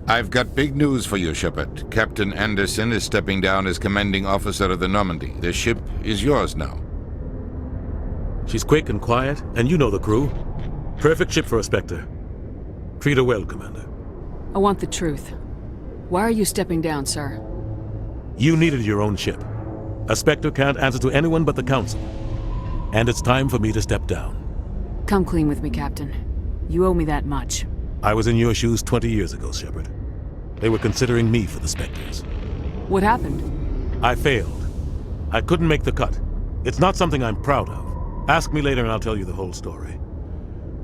I've got big news for you, Shepard. Captain Anderson is stepping down as commanding officer of the Normandy. The ship is yours now. She's quick and quiet, and you know the crew. Perfect ship for a Spectre. Treat her well, Commander. I want the truth. Why are you stepping down, sir? You needed your own ship. A Spectre can't answer to anyone but the Council. And it's time for me to step down. Come clean with me, Captain. You owe me that much. I was in your shoes 20 years ago, Shepard. They were considering me for the Spectres. What happened? I failed. I couldn't make the cut. It's not something I'm proud of. Ask me later and I'll tell you the whole story.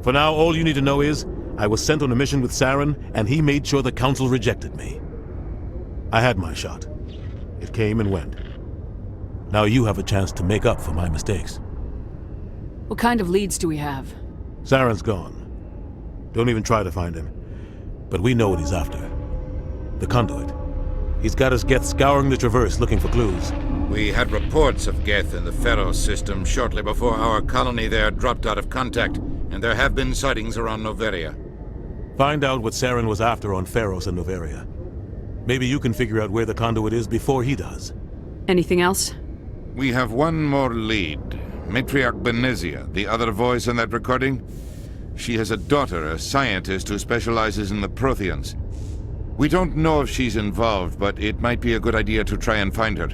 For now, all you need to know is, I was sent on a mission with Saren, and he made sure the Council rejected me. I had my shot. It came and went. Now you have a chance to make up for my mistakes. What kind of leads do we have? Saren's gone. Don't even try to find him. But we know what he's after. The Conduit. He's got his Geth scouring the Traverse looking for clues. We had reports of Geth in the Pharos system shortly before our colony there dropped out of contact, and there have been sightings around Noveria. Find out what Saren was after on Pharos and Noveria. Maybe you can figure out where the Conduit is before he does. Anything else? We have one more lead. Matriarch Benezia, the other voice in that recording. She has a daughter, a scientist who specializes in the Protheans. We don't know if she's involved, but it might be a good idea to try and find her.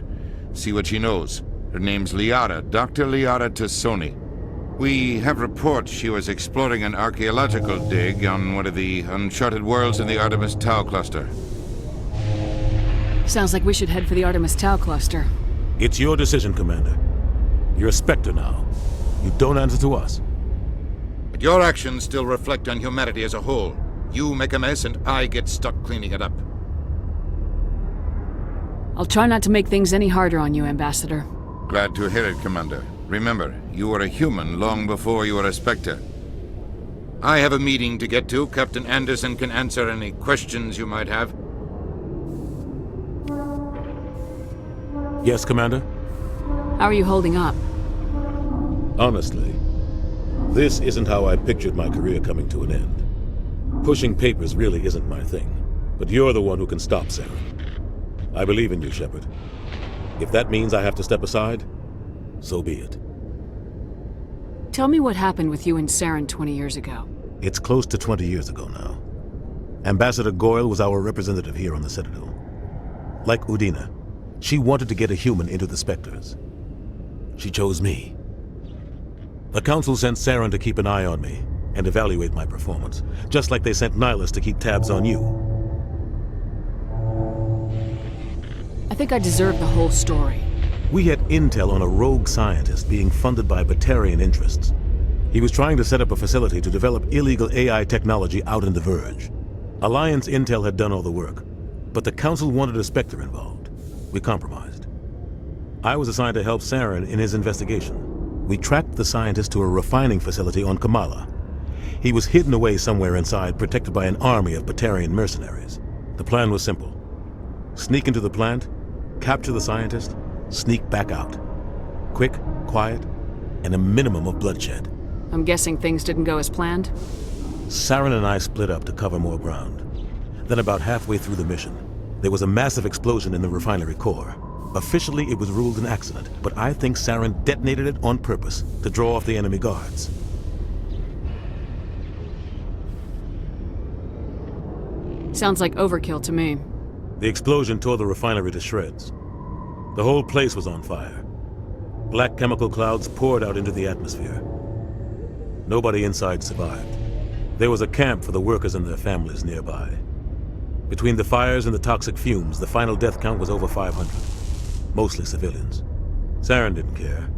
See what she knows. Her name's Liara, Dr. Liara Tassoni. We have reports she was exploring an archaeological dig on one of the uncharted worlds in the Artemis Tau cluster. Sounds like we should head for the Artemis Tau cluster. It's your decision, Commander. You're a Spectre now. You don't answer to us. But your actions still reflect on humanity as a whole. You make a mess and I get stuck cleaning it up. I'll try not to make things any harder on you, Ambassador. Glad to hear it, Commander. Remember, you were a human long before you were a Spectre. I have a meeting to get to. Captain Anderson can answer any questions you might have. Yes, Commander? How are you holding up? Honestly, this isn't how I pictured my career coming to an end. Pushing papers really isn't my thing, but you're the one who can stop Saren. I believe in you, Shepard. If that means I have to step aside, so be it. Tell me what happened with you and Saren 20 years ago. It's close to 20 years ago now. Ambassador Goyle was our representative here on the Citadel. Like Udina, she wanted to get a human into the Spectres. She chose me. The Council sent Saren to keep an eye on me and evaluate my performance, just like they sent Nihilus to keep tabs on you. I think I deserve the whole story. We had intel on a rogue scientist being funded by Batarian interests. He was trying to set up a facility to develop illegal AI technology out in the Verge. Alliance intel had done all the work, but the Council wanted a Spectre involved. We compromised. I was assigned to help Saren in his investigation. We tracked the scientist to a refining facility on Kamala. He was hidden away somewhere inside, protected by an army of Batarian mercenaries. The plan was simple. Sneak into the plant, capture the scientist, sneak back out. Quick, quiet, and a minimum of bloodshed. I'm guessing things didn't go as planned? Saren and I split up to cover more ground. Then about halfway through the mission, there was a massive explosion in the refinery core. Officially, it was ruled an accident, but I think Saren detonated it on purpose to draw off the enemy guards. Sounds like overkill to me. The explosion tore the refinery to shreds. The whole place was on fire. Black chemical clouds poured out into the atmosphere. Nobody inside survived. There was a camp for the workers and their families nearby. Between the fires and the toxic fumes, the final death count was over 500. Mostly civilians. Saren didn't care.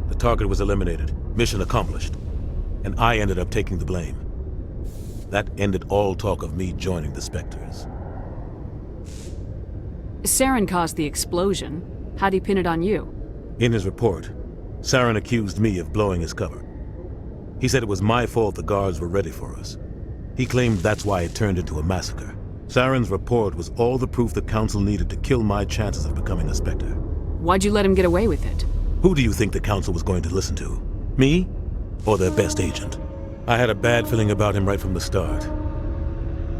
The target was eliminated, mission accomplished, and I ended up taking the blame. That ended all talk of me joining the Spectres. Saren caused the explosion. How'd he pin it on you? In his report, Saren accused me of blowing his cover. He said it was my fault the guards were ready for us. He claimed that's why it turned into a massacre. Saren's report was all the proof the Council needed to kill my chances of becoming a Spectre. Why'd you let him get away with it? Who do you think the Council was going to listen to? Me? Or their best agent? I had a bad feeling about him right from the start.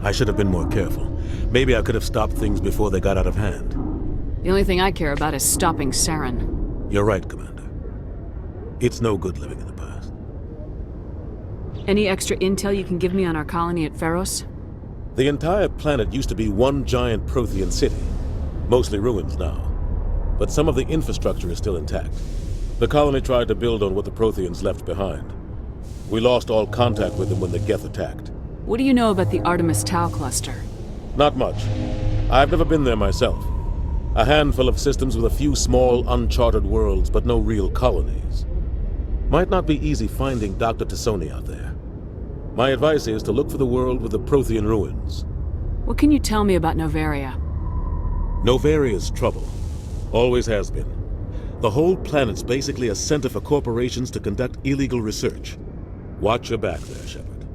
I should have been more careful. Maybe I could have stopped things before they got out of hand. The only thing I care about is stopping Saren. You're right, Commander. It's no good living in the past. Any extra intel you can give me on our colony at Feros? The entire planet used to be one giant Prothean city. Mostly ruins now. But some of the infrastructure is still intact. The colony tried to build on what the Protheans left behind. We lost all contact with them when the Geth attacked. What do you know about the Artemis Tau cluster? Not much. I've never been there myself. A handful of systems with a few small, uncharted worlds, but no real colonies. Might not be easy finding Dr. T'Soni out there. My advice is to look for the world with the Prothean ruins. What can you tell me about Noveria? Novaria's trouble. Always has been. The whole planet's basically a center for corporations to conduct illegal research. Watch your back there, Shepard.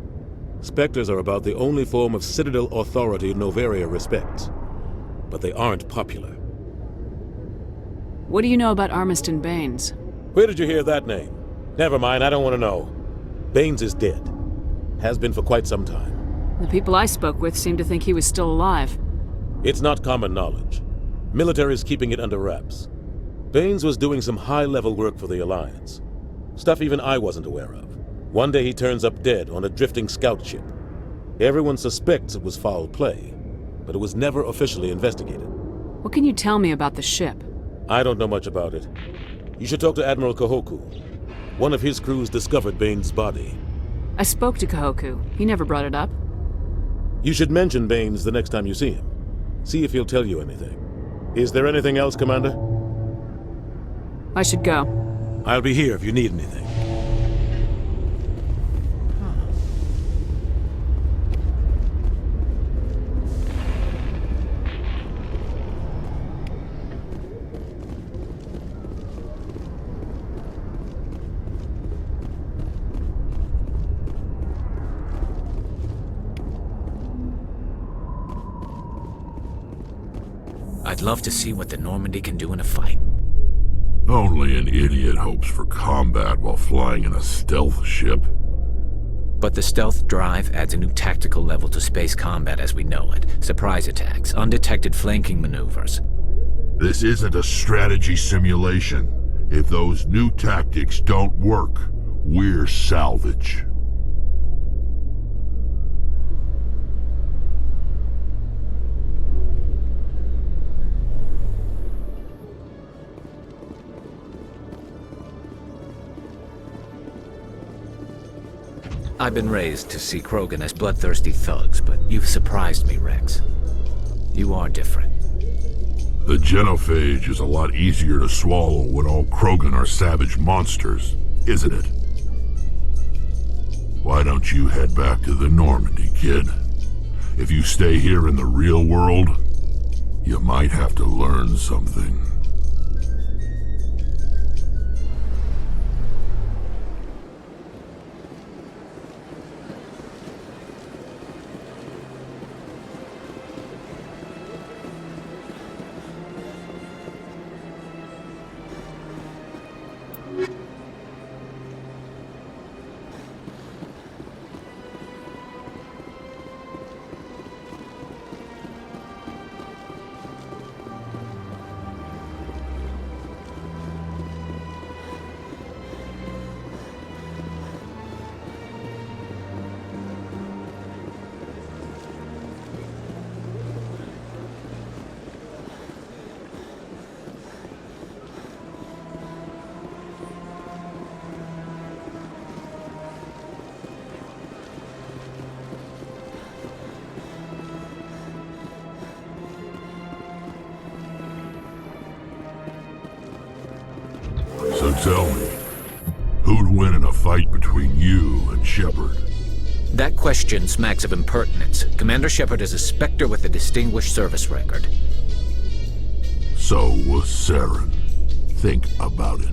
Spectres are about the only form of Citadel authority Noveria respects. But they aren't popular. What do you know about Armiston Baines? Where did you hear that name? Never mind, I don't want to know. Baines is dead. Has been for quite some time. The people I spoke with seemed to think he was still alive. It's not common knowledge. Military's keeping it under wraps. Baines was doing some high-level work for the Alliance. Stuff even I wasn't aware of. One day he turns up dead on a drifting scout ship. Everyone suspects it was foul play, but it was never officially investigated. What can you tell me about the ship? I don't know much about it. You should talk to Admiral Kahoku. One of his crews discovered Baines' body. I spoke to Kahoku. He never brought it up. You should mention Baines the next time you see him. See if he'll tell you anything. Is there anything else, Commander? I should go. I'll be here if you need anything. I'd love to see what the Normandy can do in a fight. Only an idiot hopes for combat while flying in a stealth ship. But the stealth drive adds a new tactical level to space combat as we know it. Surprise attacks, undetected flanking maneuvers. This isn't a strategy simulation. If those new tactics don't work, we're salvage. I've been raised to see Krogan as bloodthirsty thugs, but you've surprised me, Rex. You are different. The genophage is a lot easier to swallow when all Krogan are savage monsters, isn't it? Why don't you head back to the Normandy, kid? If you stay here in the real world, you might have to learn something. So tell me, who'd win in a fight between you and Shepard? That question smacks of impertinence. Commander Shepard is a Spectre with a distinguished service record. So was Saren. Think about it.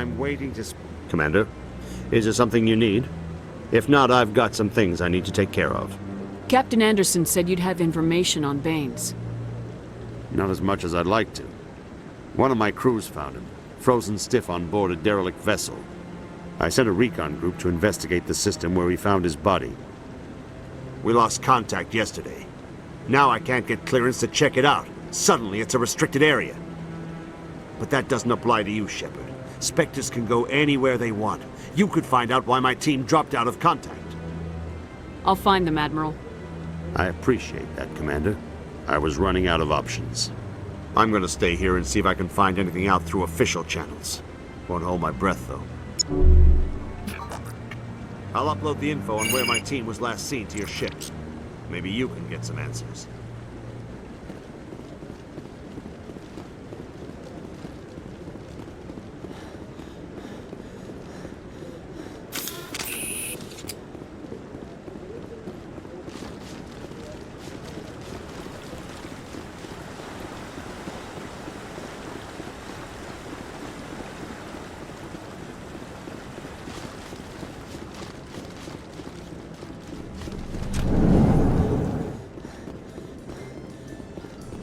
I'm waiting to... Commander, is there something you need? If not, I've got some things I need to take care of. Captain Anderson said you'd have information on Baines. Not as much as I'd like to. One of my crews found him, frozen stiff on board a derelict vessel. I sent a recon group to investigate the system where we found his body. We lost contact yesterday. Now I can't get clearance to check it out. Suddenly it's a restricted area. But that doesn't apply to you, Shepard. Spectres can go anywhere they want. You could find out why my team dropped out of contact. I'll find them, Admiral. I appreciate that, Commander. I was running out of options. I'm gonna stay here and see if I can find anything out through official channels. Won't hold my breath, though. I'll upload the info on where my team was last seen to your ship. Maybe you can get some answers.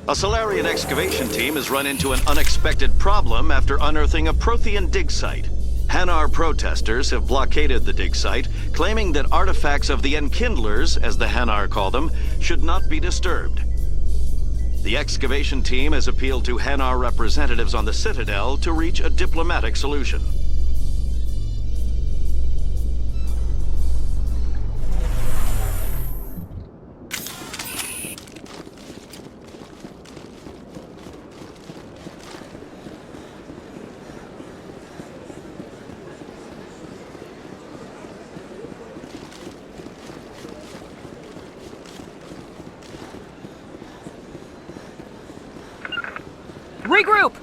A Solarian excavation team has run into an unexpected problem after unearthing a Prothean dig site. Hanar protesters have blockaded the dig site, claiming that artifacts of the Enkindlers, as the Hanar call them, should not be disturbed. The excavation team has appealed to Hanar representatives on the Citadel to reach a diplomatic solution. Regroup!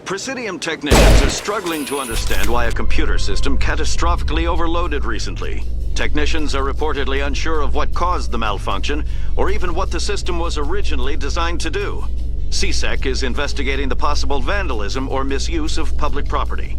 Presidium technicians are struggling to understand why a computer system catastrophically overloaded recently. Technicians are reportedly unsure of what caused the malfunction, or even what the system was originally designed to do. CSEC is investigating the possible vandalism or misuse of public property.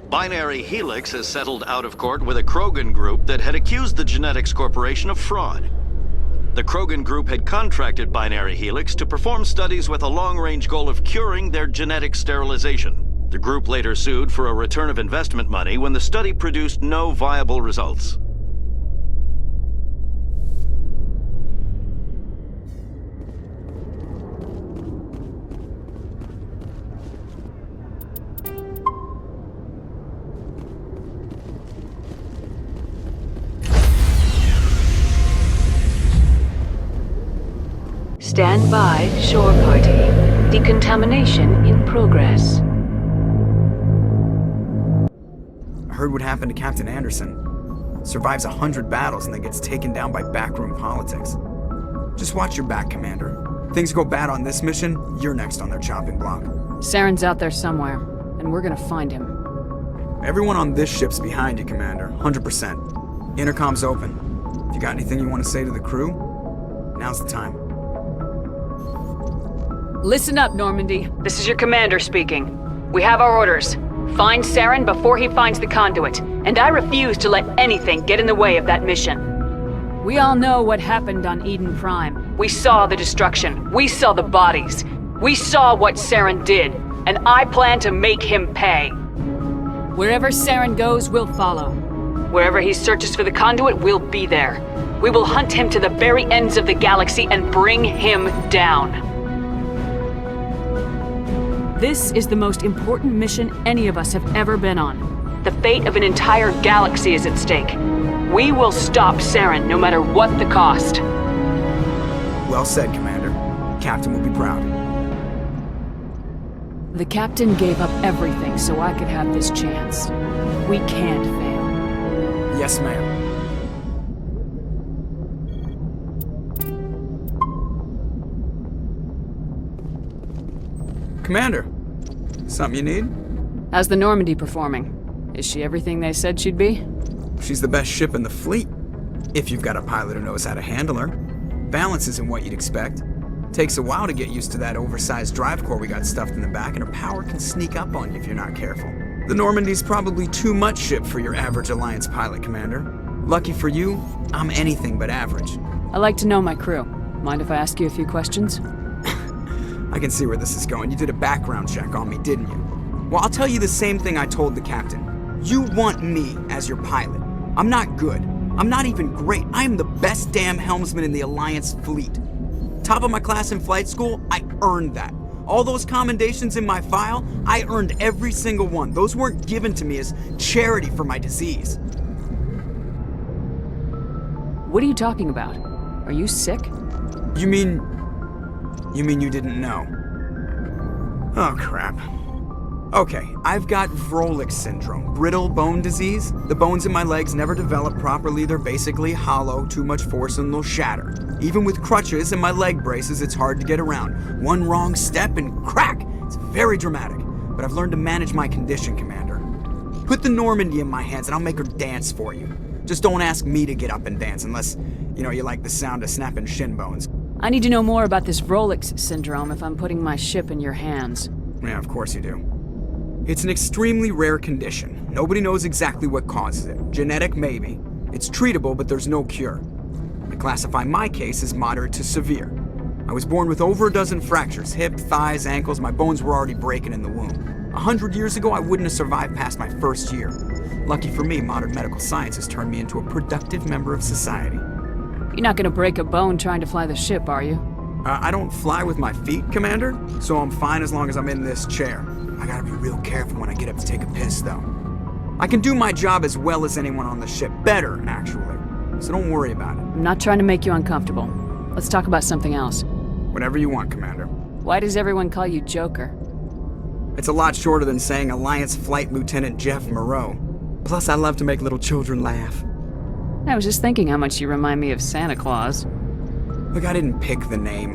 Binary Helix has settled out of court with a Krogan group that had accused the Genetics Corporation of fraud. The Krogan group had contracted Binary Helix to perform studies with a long-range goal of curing their genetic sterilization. The group later sued for a return of investment money when the study produced no viable results. Stand by, shore party. Decontamination in progress. I heard what happened to Captain Anderson. Survives 100 battles and then gets taken down by backroom politics. Just watch your back, Commander. Things go bad on this mission, you're next on their chopping block. Saren's out there somewhere, and we're gonna find him. Everyone on this ship's behind you, Commander. 100%. Intercom's open. If you got anything you want to say to the crew, now's the time. Listen up, Normandy. This is your commander speaking. We have our orders. Find Saren before he finds the conduit, and I refuse to let anything get in the way of that mission. We all know what happened on Eden Prime. We saw the destruction. We saw the bodies. We saw what Saren did, and I plan to make him pay. Wherever Saren goes, we'll follow. Wherever he searches for the conduit, we'll be there. We will hunt him to the very ends of the galaxy and bring him down. This is the most important mission any of us have ever been on. The fate of an entire galaxy is at stake. We will stop Saren no matter what the cost. Well said, Commander. Captain will be proud. The captain gave up everything so I could have this chance. We can't fail. Yes, ma'am. Commander, something you need? How's the Normandy performing? Is she everything they said she'd be? She's the best ship in the fleet, if you've got a pilot who knows how to handle her. Balance isn't what you'd expect. Takes a while to get used to that oversized drive core we got stuffed in the back, and her power can sneak up on you if you're not careful. The Normandy's probably too much ship for your average Alliance pilot, Commander. Lucky for you, I'm anything but average. I like to know my crew. Mind if I ask you a few questions? I can see where this is going. You did a background check on me, didn't you? Well, I'll tell you the same thing I told the captain. You want me as your pilot. I'm not good. I'm not even great. I am the best damn helmsman in the Alliance fleet. Top of my class in flight school, I earned that. All those commendations in my file, I earned every single one. Those weren't given to me as charity for my disease. What are you talking about? Are you sick? You mean you didn't know? Oh, crap. Okay, I've got Vrolik syndrome, brittle bone disease. The bones in my legs never develop properly. They're basically hollow, too much force and they'll shatter. Even with crutches and my leg braces, it's hard to get around. One wrong step and crack! It's very dramatic, but I've learned to manage my condition, Commander. Put the Normandy in my hands and I'll make her dance for you. Just don't ask me to get up and dance unless, you like the sound of snapping shin bones. I need to know more about this Vrolik syndrome if I'm putting my ship in your hands. Yeah, of course you do. It's an extremely rare condition. Nobody knows exactly what causes it. Genetic, maybe. It's treatable, but there's no cure. I classify my case as moderate to severe. I was born with over a dozen fractures, hip, thighs, ankles. My bones were already breaking in the womb. 100 years ago, I wouldn't have survived past my first year. Lucky for me, modern medical science has turned me into a productive member of society. You're not gonna break a bone trying to fly the ship, are you? I don't fly with my feet, Commander, so I'm fine as long as I'm in this chair. I gotta be real careful when I get up to take a piss, though. I can do my job as well as anyone on the ship. Better, actually. So don't worry about it. I'm not trying to make you uncomfortable. Let's talk about something else. Whatever you want, Commander. Why does everyone call you Joker? It's a lot shorter than saying Alliance Flight Lieutenant Jeff Moreau. Plus, I love to make little children laugh. I was just thinking how much you remind me of Santa Claus. Look, I didn't pick the name.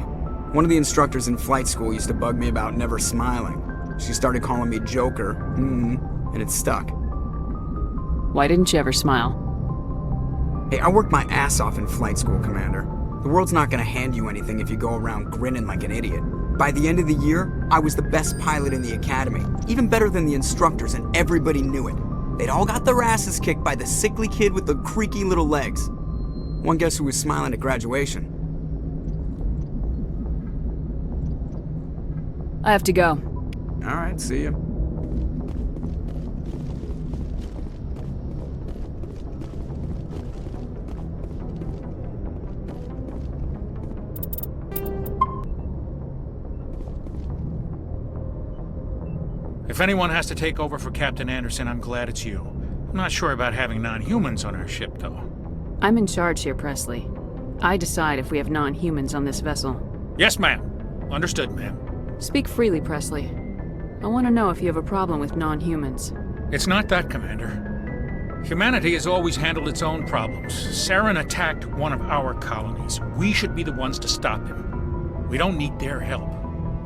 One of the instructors in flight school used to bug me about never smiling. She started calling me Joker, and it stuck. Why didn't you ever smile? Hey, I worked my ass off in flight school, Commander. The world's not gonna hand you anything if you go around grinning like an idiot. By the end of the year, I was the best pilot in the academy, even better than the instructors, and everybody knew it. They'd all got their asses kicked by the sickly kid with the creaky little legs. One guess who was smiling at graduation? I have to go. Alright, see ya. If anyone has to take over for Captain Anderson, I'm glad it's you. I'm not sure about having non-humans on our ship, though. I'm in charge here, Presley. I decide if we have non-humans on this vessel. Yes, ma'am. Understood, ma'am. Speak freely, Presley. I want to know if you have a problem with non-humans. It's not that, Commander. Humanity has always handled its own problems. Saren attacked one of our colonies. We should be the ones to stop him. We don't need their help.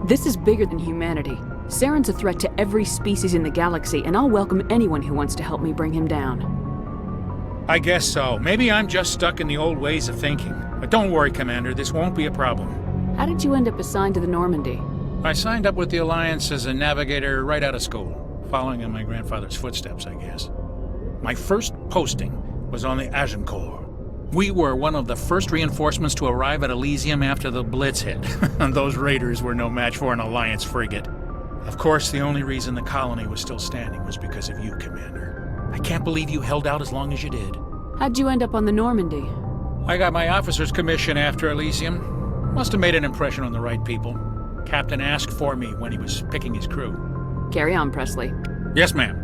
This is bigger than humanity. Saren's a threat to every species in the galaxy, and I'll welcome anyone who wants to help me bring him down. I guess so. Maybe I'm just stuck in the old ways of thinking. But don't worry, Commander. This won't be a problem. How did you end up assigned to the Normandy? I signed up with the Alliance as a navigator right out of school, following in my grandfather's footsteps, I guess. My first posting was on the Agincourt. We were one of the first reinforcements to arrive at Elysium after the Blitz hit. Those raiders were no match for an Alliance frigate. Of course, the only reason the colony was still standing was because of you, Commander. I can't believe you held out as long as you did. How'd you end up on the Normandy? I got my officer's commission after Elysium. Must have made an impression on the right people. Captain asked for me when he was picking his crew. Carry on, Presley. Yes, ma'am.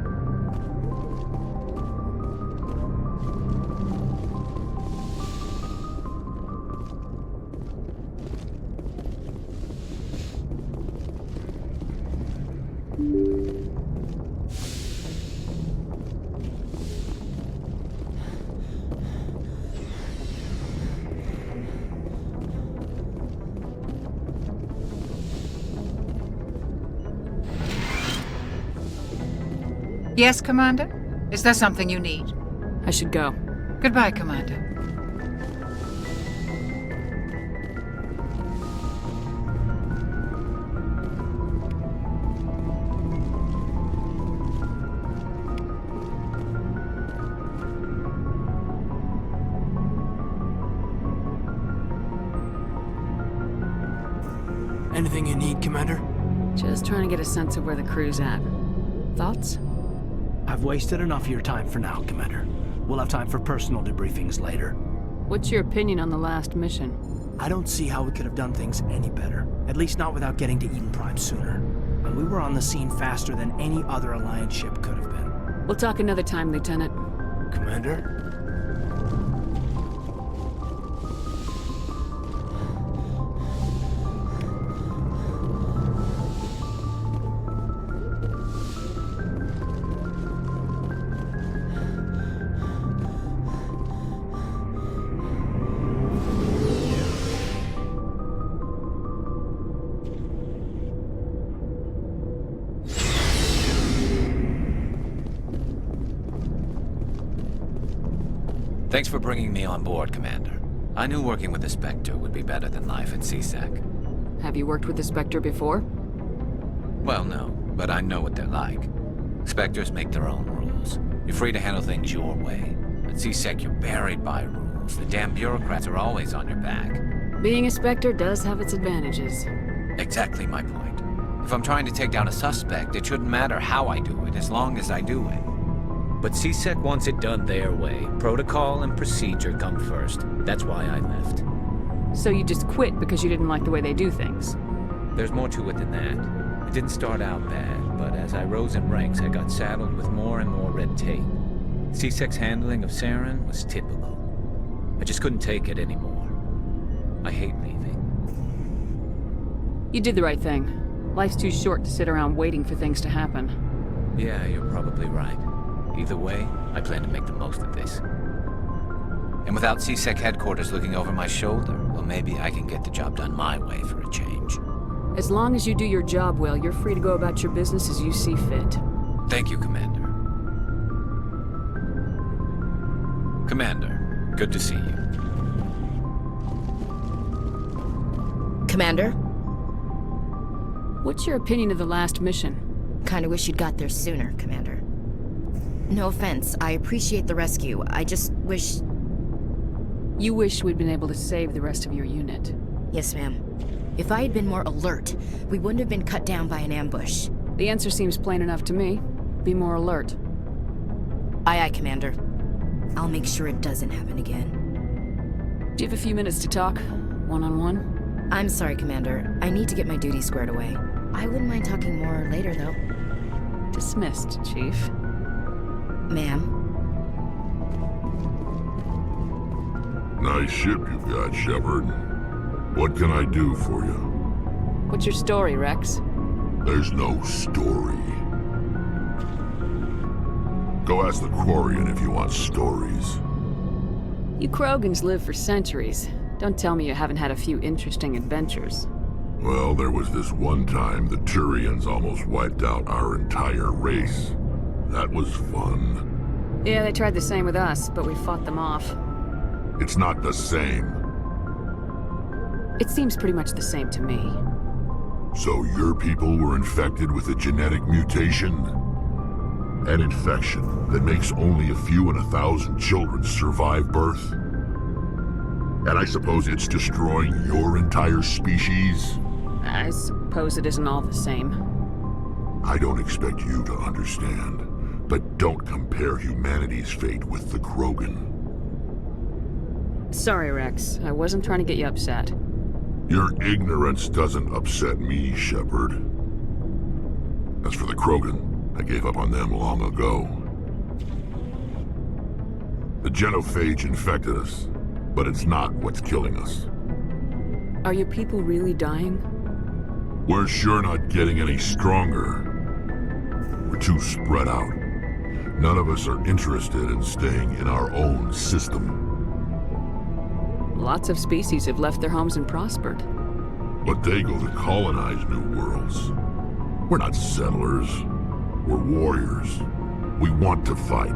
Yes, Commander? Is there something you need? I should go. Goodbye, Commander. Anything you need, Commander? Just trying to get a sense of where the crew's at. Thoughts? I've wasted enough of your time for now, Commander. We'll have time for personal debriefings later. What's your opinion on the last mission? I don't see how we could have done things any better. At least not without getting to Eden Prime sooner. And we were on the scene faster than any other Alliance ship could have been. We'll talk another time, Lieutenant. Commander? Thanks for bringing me on board, Commander. I knew working with the Spectre would be better than life at CSEC. Have you worked with the Spectre before? Well, no, but I know what they're like. Spectres make their own rules. You're free to handle things your way. At CSEC, you're buried by rules. The damn bureaucrats are always on your back. Being a Spectre does have its advantages. Exactly my point. If I'm trying to take down a suspect, it shouldn't matter how I do it, as long as I do it. But CSEC wants it done their way. Protocol and procedure come first. That's why I left. So you just quit because you didn't like the way they do things? There's more to it than that. It didn't start out bad, but as I rose in ranks, I got saddled with more and more red tape. CSEC's handling of Saren was typical. I just couldn't take it anymore. I hate leaving. You did the right thing. Life's too short to sit around waiting for things to happen. Yeah, you're probably right. Either way, I plan to make the most of this. And without CSEC headquarters looking over my shoulder, well, maybe I can get the job done my way for a change. As long as you do your job well, you're free to go about your business as you see fit. Thank you, Commander. Commander, good to see you. Commander? What's your opinion of the last mission? Kinda wish you'd got there sooner, Commander. No offense, I appreciate the rescue. I just wish... You wish we'd been able to save the rest of your unit. Yes, ma'am. If I had been more alert, we wouldn't have been cut down by an ambush. The answer seems plain enough to me. Be more alert. Aye, Commander. I'll make sure it doesn't happen again. Do you have a few minutes to talk? One-on-one? I'm sorry, Commander. I need to get my duty squared away. I wouldn't mind talking more later, though. Dismissed, Chief. Ma'am. Nice ship you've got, Shepard. What can I do for you? What's your story, Rex? There's no story. Go ask the Quarian if you want stories. You Krogans live for centuries. Don't tell me you haven't had a few interesting adventures. Well, there was this one time the Turians almost wiped out our entire race. That was fun. Yeah, they tried the same with us, but we fought them off. It's not the same. It seems pretty much the same to me. So your people were infected with a genetic mutation? An infection that makes only a few in 1,000 children survive birth? And I suppose it's destroying your entire species? I suppose it isn't all the same. I don't expect you to understand, but don't compare humanity's fate with the Krogan. Sorry, Rex. I wasn't trying to get you upset. Your ignorance doesn't upset me, Shepard. As for the Krogan, I gave up on them long ago. The genophage infected us, but it's not what's killing us. Are your people really dying? We're sure not getting any stronger. We're too spread out. None of us are interested in staying in our own system. Lots of species have left their homes and prospered. But they go to colonize new worlds. We're not settlers. We're warriors. We want to fight.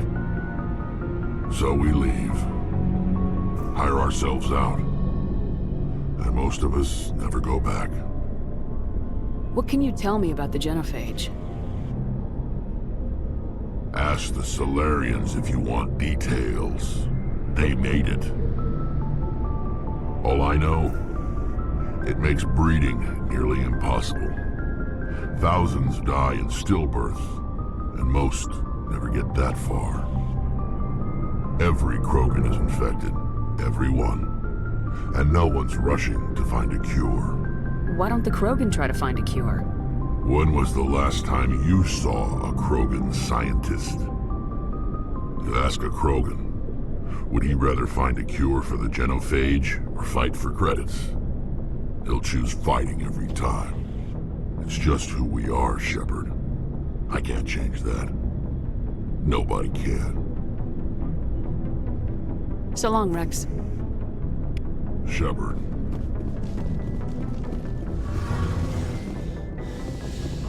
So we leave. Hire ourselves out. And most of us never go back. What can you tell me about the genophage? Ask the Solarians if you want details. They made it. All I know, it makes breeding nearly impossible. Thousands die in stillbirth, and most never get that far. Every Krogan is infected, every one. And no one's rushing to find a cure. Why don't the Krogan try to find a cure? When was the last time you saw a Krogan scientist? You ask a Krogan, would he rather find a cure for the genophage or fight for credits? He'll choose fighting every time. It's just who we are, Shepard. I can't change that. Nobody can. So long, Rex. Shepard.